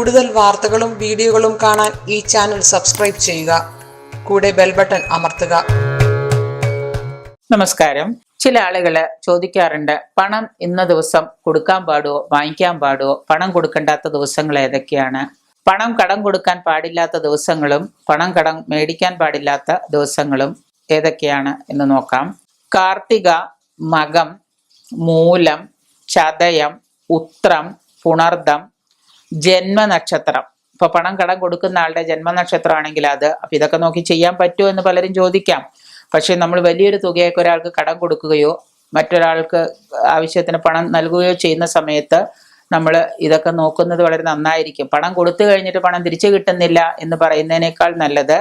കൂടുതൽ വാർത്തകളും വീഡിയോകളും കാണാൻ ഈ ചാനൽ സബ്സ്ക്രൈബ് ചെയ്യുക. കൂടെ ബെൽ ബട്ടൺ അമർത്തുക. നമസ്കാരം. ചില ആളുകള് ചോദിക്കാറുണ്ട്, പണം ഇന്ന ദിവസം കൊടുക്കാൻ പാടുവോ, വാങ്ങിക്കാൻ പാടുവോ, പണം കൊടുക്കേണ്ടാത്ത ദിവസങ്ങൾ ഏതൊക്കെയാണ്, പണം കടം കൊടുക്കാൻ പാടില്ലാത്ത ദിവസങ്ങളും പണം കടം മേടിക്കാൻ പാടില്ലാത്ത ദിവസങ്ങളും ഏതൊക്കെയാണ് എന്ന് നോക്കാം. കാർത്തിക, മകം, മൂലം, ചതയം, ഉത്രം, പുണർദം, ജന്മനക്ഷത്രം. ഇപ്പൊ പണം കടം കൊടുക്കുന്ന ആളുടെ ജന്മനക്ഷത്രം ആണെങ്കിൽ അപ്പൊ ഇതൊക്കെ നോക്കി ചെയ്യാൻ പറ്റുമോ എന്ന് പലരും ചോദിക്കാം. പക്ഷെ നമ്മൾ വലിയൊരു തുകയൊക്കെ ഒരാൾക്ക് കടം കൊടുക്കുകയോ മറ്റൊരാൾക്ക് ആവശ്യത്തിന് പണം നൽകുകയോ ചെയ്യുന്ന സമയത്ത് നമ്മൾ ഇതൊക്കെ നോക്കുന്നത് വളരെ നന്നായിരിക്കും. പണം കൊടുത്തു കഴിഞ്ഞിട്ട് പണം തിരിച്ചു കിട്ടുന്നില്ല എന്ന് പറയുന്നതിനേക്കാൾ നല്ലത്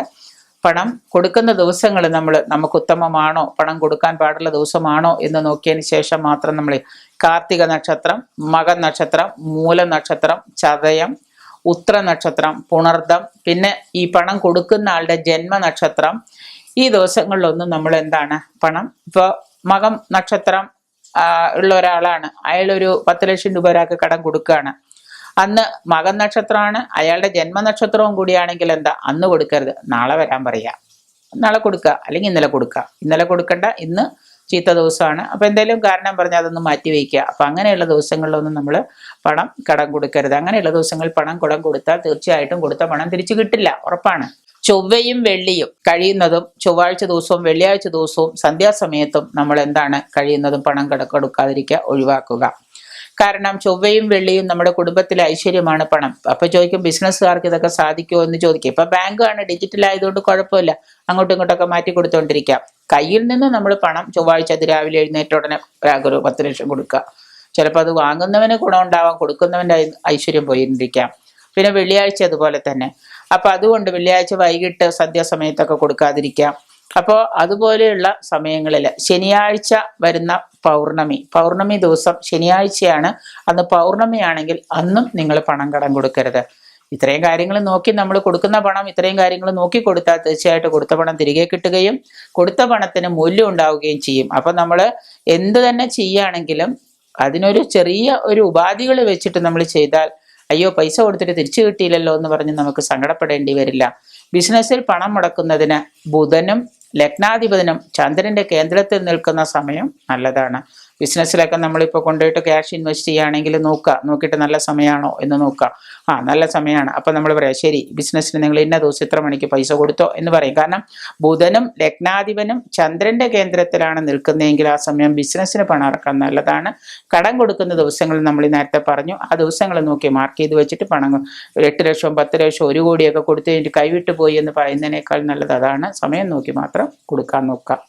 പണം കൊടുക്കുന്ന ദിവസങ്ങൾ നമുക്ക് ഉത്തമമാണോ, പണം കൊടുക്കാൻ പാടുള്ള ദിവസമാണോ എന്ന് നോക്കിയതിന് ശേഷം മാത്രം നമ്മൾ കാർത്തിക നക്ഷത്രം, മക നക്ഷത്രം, മൂല നക്ഷത്രം, ചതയം, ഉത്ര നക്ഷത്രം, പുണർദം, പിന്നെ ഈ പണം കൊടുക്കുന്ന ആളുടെ ജന്മനക്ഷത്രം, ഈ ദിവസങ്ങളിലൊന്നും നമ്മൾ എന്താണ് പണം ഇപ്പോൾ മകം നക്ഷത്രം ഉള്ള ഒരാളാണ്, അയാളൊരു 10 ലക്ഷം രൂപ ഒരാൾക്ക് കടം കൊടുക്കുകയാണ്. അന്ന് മകൻ നക്ഷത്രമാണ്, അയാളുടെ ജന്മനക്ഷത്രവും കൂടിയാണെങ്കിൽ അന്ന് കൊടുക്കരുത്, നാളെ വരാൻ പറയാ, നാളെ കൊടുക്കുക, അല്ലെങ്കിൽ ഇന്നലെ കൊടുക്കുക. ഇന്നലെ കൊടുക്കണ്ട, ഇന്ന് ചീത്ത ദിവസമാണ്, അപ്പൊ എന്തെങ്കിലും കാരണം പറഞ്ഞാൽ അതൊന്ന് മാറ്റി വയ്ക്കുക. അപ്പൊ അങ്ങനെയുള്ള ദിവസങ്ങളിലൊന്നും നമ്മൾ പണം കടം കൊടുക്കരുത്. അങ്ങനെയുള്ള ദിവസങ്ങളിൽ പണം കടം കൊടുത്താൽ തീർച്ചയായിട്ടും കൊടുത്ത പണം തിരിച്ചു കിട്ടില്ല, ഉറപ്പാണ്. ചൊവ്വയും വെള്ളിയും കഴിയുന്നതും ചൊവ്വാഴ്ച ദിവസവും വെള്ളിയാഴ്ച ദിവസവും സന്ധ്യാസമയത്തും നമ്മൾ കഴിയുന്നതും പണം കൊടുക്കാതിരിക്കുക, ഒഴിവാക്കുക. കാരണം ചൊവ്വയും വെള്ളിയും നമ്മുടെ കുടുംബത്തിലെ ഐശ്വര്യമാണ് പണം. അപ്പൊ ചോദിക്കും, ബിസിനസ്സുകാർക്ക് ഇതൊക്കെ സാധിക്കുമോ എന്ന് ചോദിക്കും. ഇപ്പൊ ബാങ്കാണ്, ഡിജിറ്റൽ ആയതുകൊണ്ട് കുഴപ്പമില്ല, അങ്ങോട്ടും ഇങ്ങോട്ടൊക്കെ മാറ്റി കൊടുത്തോണ്ടിരിക്കാം. കയ്യിൽ നിന്ന് നമ്മൾ പണം ചൊവ്വാഴ്ച രാവിലെ എഴുന്നേറ്റ ഉടനെ ഒരു 10 ലക്ഷം കൊടുക്കുക. ചിലപ്പോൾ അത് വാങ്ങുന്നവന് ഗുണമുണ്ടാവാം, കൊടുക്കുന്നവന്റെ ഐശ്വര്യം പോയിരിക്കാം. പിന്നെ വെള്ളിയാഴ്ച അതുപോലെ തന്നെ. അപ്പൊ അതുകൊണ്ട് വെള്ളിയാഴ്ച വൈകിട്ട് സന്ധ്യാസമയത്തൊക്കെ കൊടുക്കാതിരിക്കാം. അപ്പോൾ അതുപോലെയുള്ള സമയങ്ങളിൽ ശനിയാഴ്ച വരുന്ന പൗർണമി ദിവസം ശനിയാഴ്ചയാണ്, അന്ന് പൗർണമിയാണെങ്കിൽ അന്നും നിങ്ങൾ പണം കടം കൊടുക്കരുത്. ഇത്രയും കാര്യങ്ങൾ നോക്കി നമ്മൾ കൊടുക്കുന്ന പണം ഇത്രയും കാര്യങ്ങൾ നോക്കി കൊടുത്താൽ തീർച്ചയായിട്ടും കൊടുത്ത പണം തിരികെ കിട്ടുകയും കൊടുത്ത പണത്തിന് മൂല്യം ഉണ്ടാവുകയും ചെയ്യും. അപ്പൊ നമ്മൾ എന്ത് തന്നെ ചെയ്യുകയാണെങ്കിലും അതിനൊരു ചെറിയ ഒരു ഉപാധികൾ വെച്ചിട്ട് നമ്മൾ ചെയ്താൽ, അയ്യോ പൈസ കൊടുത്തിട്ട് തിരിച്ചു കിട്ടിയില്ലല്ലോ എന്ന് പറഞ്ഞ് നമുക്ക് സങ്കടപ്പെടേണ്ടി വരില്ല. ബിസിനസ്സിൽ പണം മുടക്കുന്നതിന് ബുധനും ലഗ്നാധിപതിനും ചന്ദ്രന്റെ കേന്ദ്രത്തിൽ നിൽക്കുന്ന സമയം നല്ലതാണ്. ബിസിനസ്സിലൊക്കെ നമ്മളിപ്പോൾ കൊണ്ടുപോയിട്ട് ക്യാഷ് ഇൻവെസ്റ്റ് ചെയ്യുകയാണെങ്കിൽ നോക്കിയിട്ട് നല്ല സമയമാണോ എന്ന് നോക്കുക. നല്ല സമയമാണ്. അപ്പൊ നമ്മൾ പറയാം, ശരി ബിസിനസ്സിന് നിങ്ങൾ ഇന്ന ദിവസം ഇത്ര മണിക്ക് പൈസ കൊടുത്തോ എന്ന് പറയും. കാരണം ബുധനും ലഗ്നാധിപനും ചന്ദ്രന്റെ കേന്ദ്രത്തിലാണ് നിൽക്കുന്നതെങ്കിൽ ആ സമയം ബിസിനസ്സിന് പണം ഇറക്കാൻ നല്ലതാണ്. കടം കൊടുക്കുന്ന ദിവസങ്ങൾ നമ്മൾ നേരത്തെ പറഞ്ഞു, ആ ദിവസങ്ങൾ നോക്കി മാർക്ക് ചെയ്ത് വെച്ചിട്ട് പണം 8 ലക്ഷവും 10 ലക്ഷവും 1 കോടിയൊക്കെ കൊടുത്തു കഴിഞ്ഞിട്ട് കൈവിട്ടു പോയി എന്ന് പറയുന്നതിനേക്കാൾ നല്ലത് അതാണ്. സമയം നോക്കി മാത്രം കൊടുക്കാൻ നോക്കുക.